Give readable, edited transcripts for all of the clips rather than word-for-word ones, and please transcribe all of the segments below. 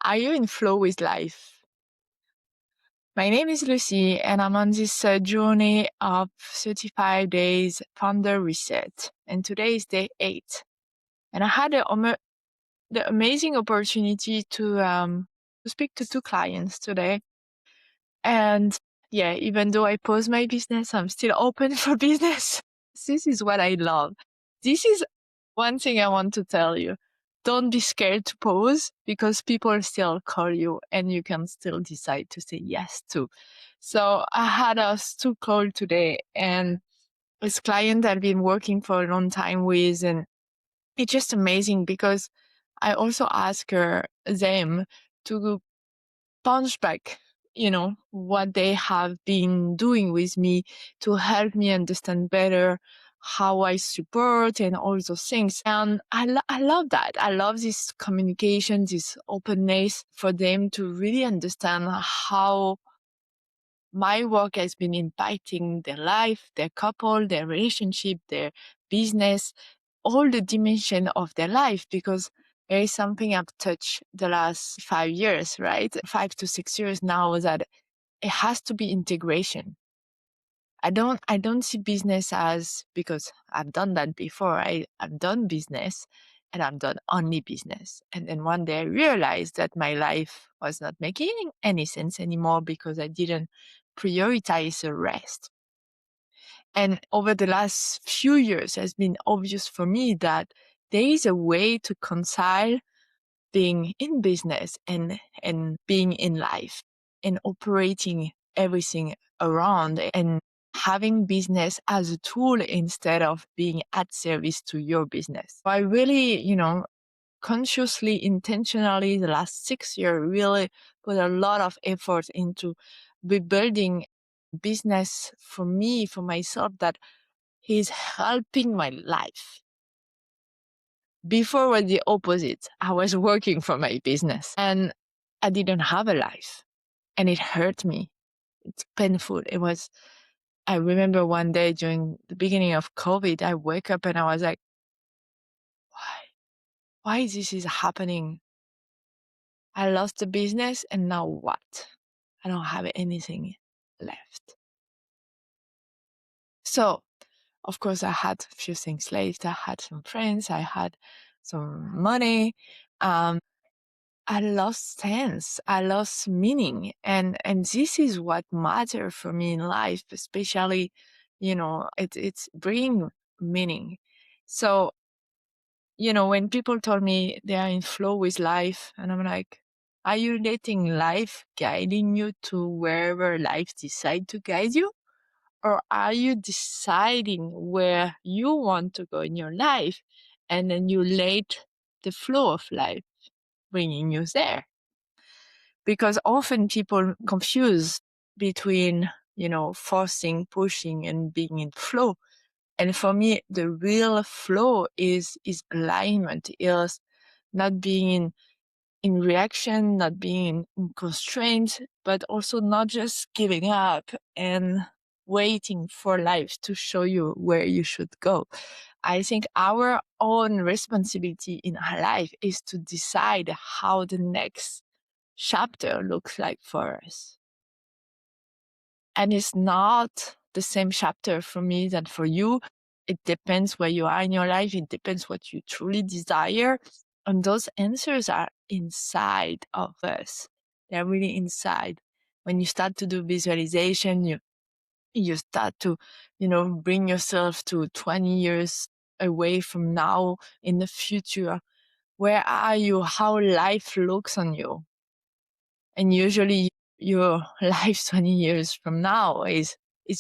Are you in flow with life? My name is Lucie, and I'm on this journey of 35 days founder reset. And today is day 8. And I had the amazing opportunity to speak to 2 clients today. And yeah, even though I paused my business, I'm still open for business. This is what I love. This is one thing I want to tell you. Don't be scared to pause, because people still call you and you can still decide to say yes to. So I had us 2 call today, and this client I've been working for a long time with, and it's just amazing because I also ask them to punch back, what they have been doing with me to help me understand better how I support and all those things. And I love that. I love this communication, this openness for them to really understand how my work has been impacting their life, their couple, their relationship, their business, all the dimension of their life, because there is something I've touched the last 5 years, right? 5 to 6 years now, that it has to be integration. I don't see business as, because I've done that before. I've done business and I've done only business. And then one day I realized that my life was not making any sense anymore because I didn't prioritize the rest. And over the last few years, it has been obvious for me that there is a way to reconcile being in business and being in life and operating everything around and having business as a tool instead of being at service to your business. So I really, consciously, intentionally, the last 6 years, really put a lot of effort into rebuilding business for me, for myself, that is helping my life. Before was the opposite. I was working for my business and I didn't have a life, and it hurt me. It's painful. I remember one day during the beginning of COVID, I wake up and I was like, why this is happening? I lost the business and now what? I don't have anything left. So, of course, I had a few things left. I had some friends. I had some money. I lost sense. I lost meaning. And this is what matters for me in life, especially, it's bringing meaning. So, when people told me they are in flow with life, and I'm like, are you letting life guiding you to wherever life decides to guide you? Or are you deciding where you want to go in your life, and then you let the flow of life bringing you there? Because often people confuse between, forcing, pushing, and being in flow. And for me, the real flow is alignment, is not being in reaction, not being in constraint, but also not just giving up and waiting for life to show you where you should go. I think our own responsibility in our life is to decide how the next chapter looks like for us. And it's not the same chapter for me than for you. It depends where you are in your life. It depends what you truly desire. And those answers are inside of us. They're really inside. When you start to do visualization, you start to, bring yourself to 20 years away from now in the future. Where are you? How life looks on you? And usually your life 20 years from now is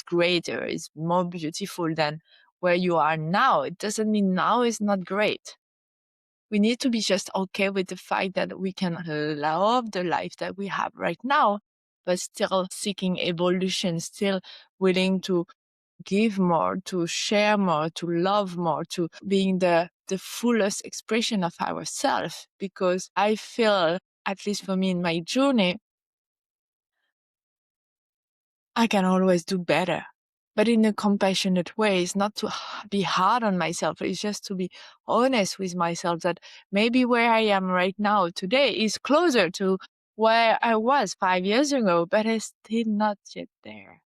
greater, is more beautiful than where you are now. It doesn't mean now is not great. We need to be just okay with the fact that we can love the life that we have right now, but still seeking evolution, still willing to give more, to share more, to love more, to being the fullest expression of ourselves. Because I feel, at least for me in my journey, I can always do better. but in a compassionate way. It's not to be hard on myself. It's just to be honest with myself that maybe where I am right now today is closer to where I was 5 years ago, but it's still not yet there.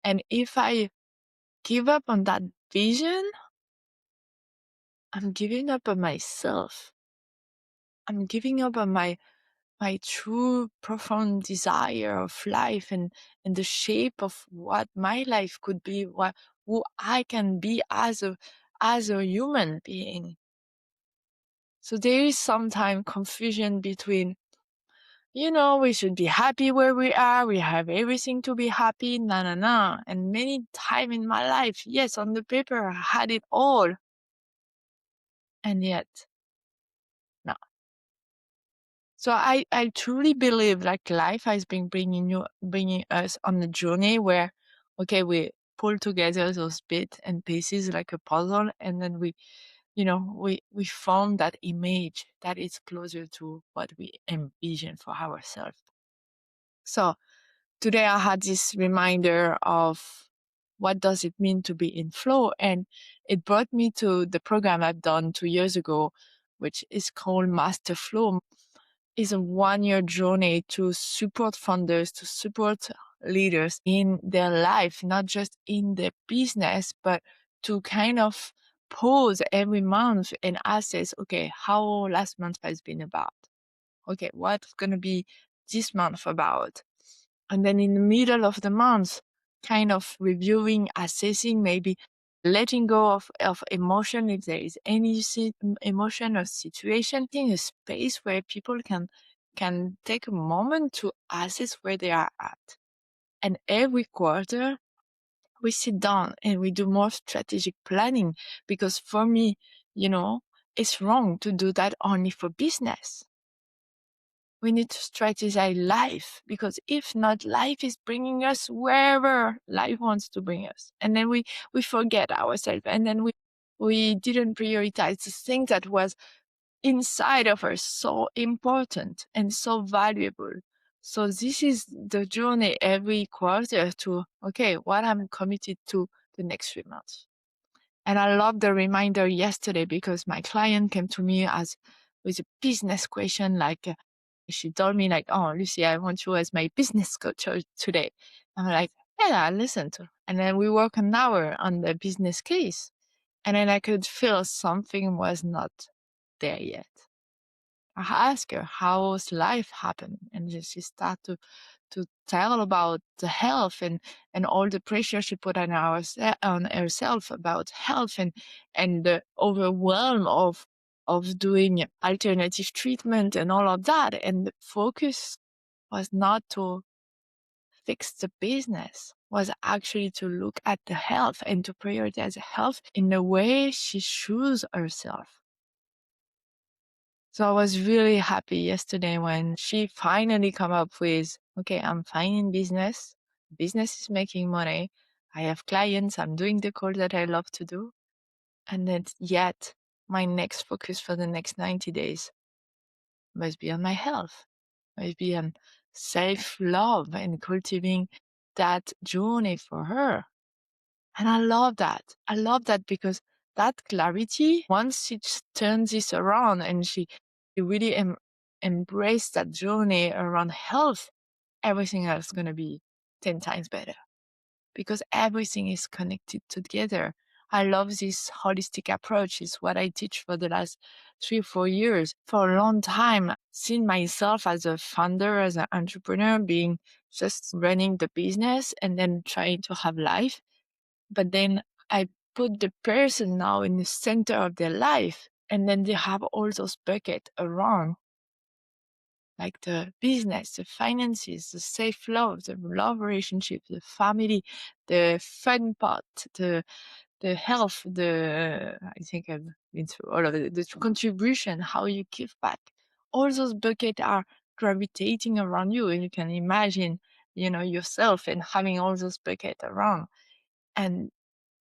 And if I give up on that vision, I'm giving up on myself. I'm giving up on my true profound desire of life and the shape of what my life could be, who I can be as a human being. So there is sometimes confusion between, we should be happy where we are, we have everything to be happy, no. And many time in my life, yes, on the paper I had it all. And yet, no. So I truly believe like life has been bringing us on a journey where, okay, we pull together those bits and pieces like a puzzle, and then we form that image that is closer to what we envision for ourselves. So today I had this reminder of what does it mean to be in flow, and it brought me to the program I've done 2 years ago, which is called Master Flow. Is a 1-year journey to support founders, to support leaders in their life, not just in their business, but to kind of pause every month and assess, okay, how last month has been about. Okay, what's going to be this month about? And then in the middle of the month, kind of reviewing, assessing, maybe letting go of emotion if there is any emotion or situation, in a space where people can take a moment to assess where they are at. And every quarter, we sit down and we do more strategic planning, because for me, it's wrong to do that only for business. We need to strategize life, because if not, life is bringing us wherever life wants to bring us. And then we forget ourselves, and then we didn't prioritize the thing that was inside of us, so important and so valuable. So this is the journey every quarter to, okay, what I'm committed to the next 3 months. And I love the reminder yesterday, because my client came to me with a business question, like she told me like, oh, Lucie, I want you as my business coach today. I'm like, yeah, I listened to her. And then we work an hour on the business case. And then I could feel something was not there yet. I asked her, how's life happen? And she started to tell about the health and all the pressure she put on herself about health, and the overwhelm of doing alternative treatment and all of that. And the focus was not to fix the business, was actually to look at the health and to prioritize health in the way she chooses herself. So I was really happy yesterday when she finally come up with, okay, I'm fine in business. Business is making money. I have clients. I'm doing the call that I love to do. And then yet my next focus for the next 90 days must be on my health, must be on self-love and cultivating that journey for her. And I love that. I love that, because that clarity, once she turns this around and she really embraced that journey around health, everything else is going to be 10 times better, because everything is connected together. I love this holistic approach. It's what I teach for the last 3 or 4 years. For a long time, seeing myself as a founder, as an entrepreneur, being just running the business and then trying to have life. But then I put the person now in the center of their life, and then they have all those buckets around, like the business, the finances, the safe love, the love relationship, the family, the fun part, the health, I think I've been through all of it, the contribution, how you give back. All those buckets are gravitating around you, and you can imagine, yourself and having all those buckets around. And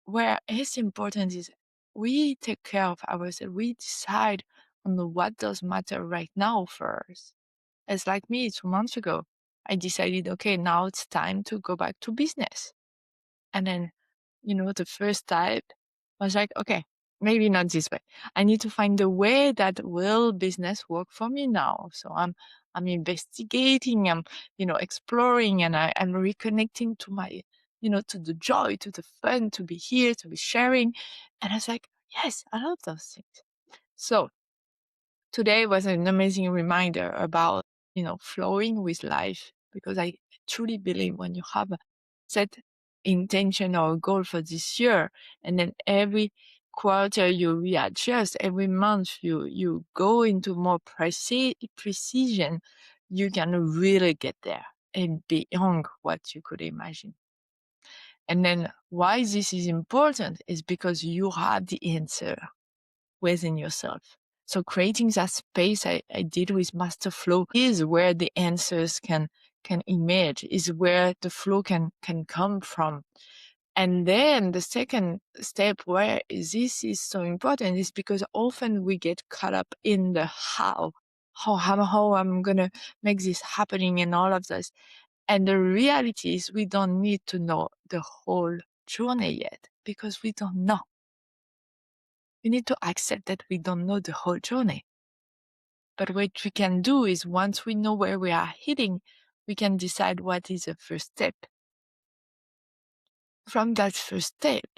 where it's important is we take care of ourselves. We decide on what does matter right now for us. It's like me 2 months ago. I decided, okay, now it's time to go back to business. And then, the first type was like, okay, maybe not this way. I need to find the way that will business work for me now. So I'm investigating, I'm, exploring, and I'm reconnecting to my, to the joy, to the fun, to be here, to be sharing. And I was like, yes, I love those things. So today was an amazing reminder about, flowing with life, because I truly believe when you have a set intention or a goal for this year, and then every quarter you readjust, every month you go into more precision, you can really get there and beyond what you could imagine. And then why this is important is because you have the answer within yourself. So creating that space I did with Master Flow is where the answers can emerge, is where the flow can come from. And then the second step where this is so important is because often we get caught up in the how I'm gonna make this happening and all of this. And the reality is we don't need to know the whole journey yet, because we don't know. We need to accept that we don't know the whole journey. But what we can do is, once we know where we are heading, we can decide what is the first step. From that first step,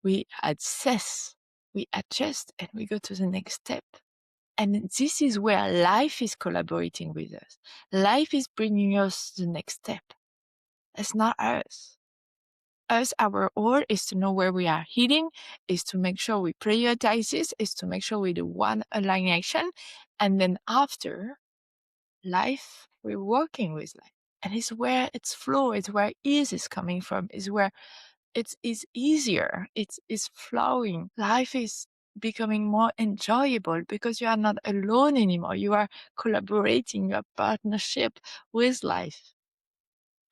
we assess, we adjust, and we go to the next step. And this is where life is collaborating with us. Life is bringing us the next step. It's not us. Our role is to know where we are heading, is to make sure we prioritize this, is to make sure we do one aligned action. And then after life, we're working with life. And it's where it's flow, it's where ease is coming from, is where it's easier, it's flowing. Life is becoming more enjoyable because you are not alone anymore. You are collaborating, your partnership with life.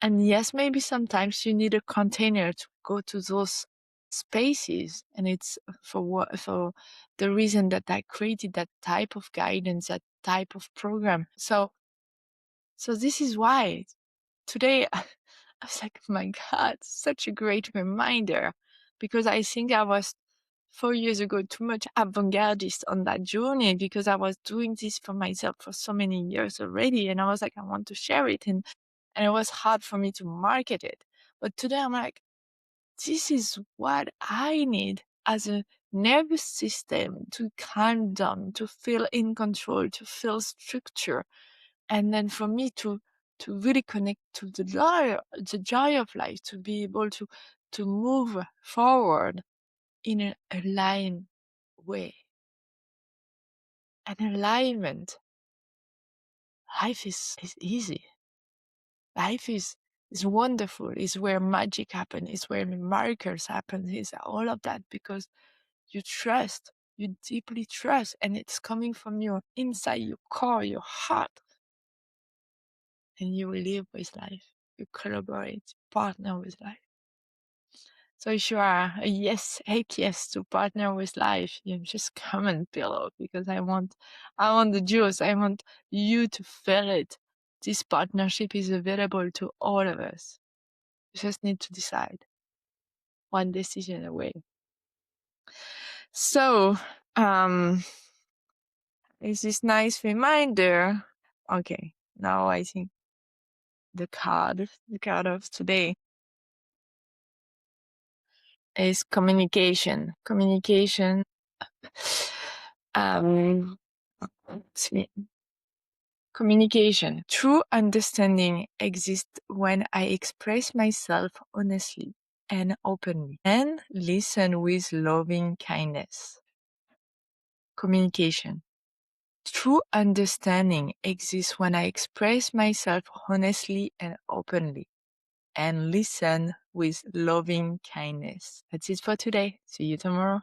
And yes, maybe sometimes you need a container to go to those spaces. And it's for the reason that I created that type of guidance, that type of program. So this is why today I was like, oh my God, such a great reminder, because I think I was 4 years ago too much avant-gardist on that journey, because I was doing this for myself for so many years already. And I was like, I want to share it. And it was hard for me to market it. But today I'm like, this is what I need as a nervous system to calm down, to feel in control, to feel structure. And then for me to really connect to the joy of life, to be able to move forward in an aligned way. An alignment. Life is easy. Life is wonderful. It's where magic happens. It's where miracles happen. It's all of that because you trust. You deeply trust, and it's coming from your inside, your core, your heart. And you live with life. You collaborate, partner with life. So if you are a yes to partner with life, you just come and pillow, because I want the juice. I want you to feel it. This partnership is available to all of us. You just need to decide, one decision away. So, it's this nice reminder. Okay, now I think the card of today is communication. Communication. Communication. True understanding exists when I express myself honestly and openly, and listen with loving kindness. Communication. True understanding exists when I express myself honestly and openly, and listen with loving kindness. That's it for today. See you tomorrow.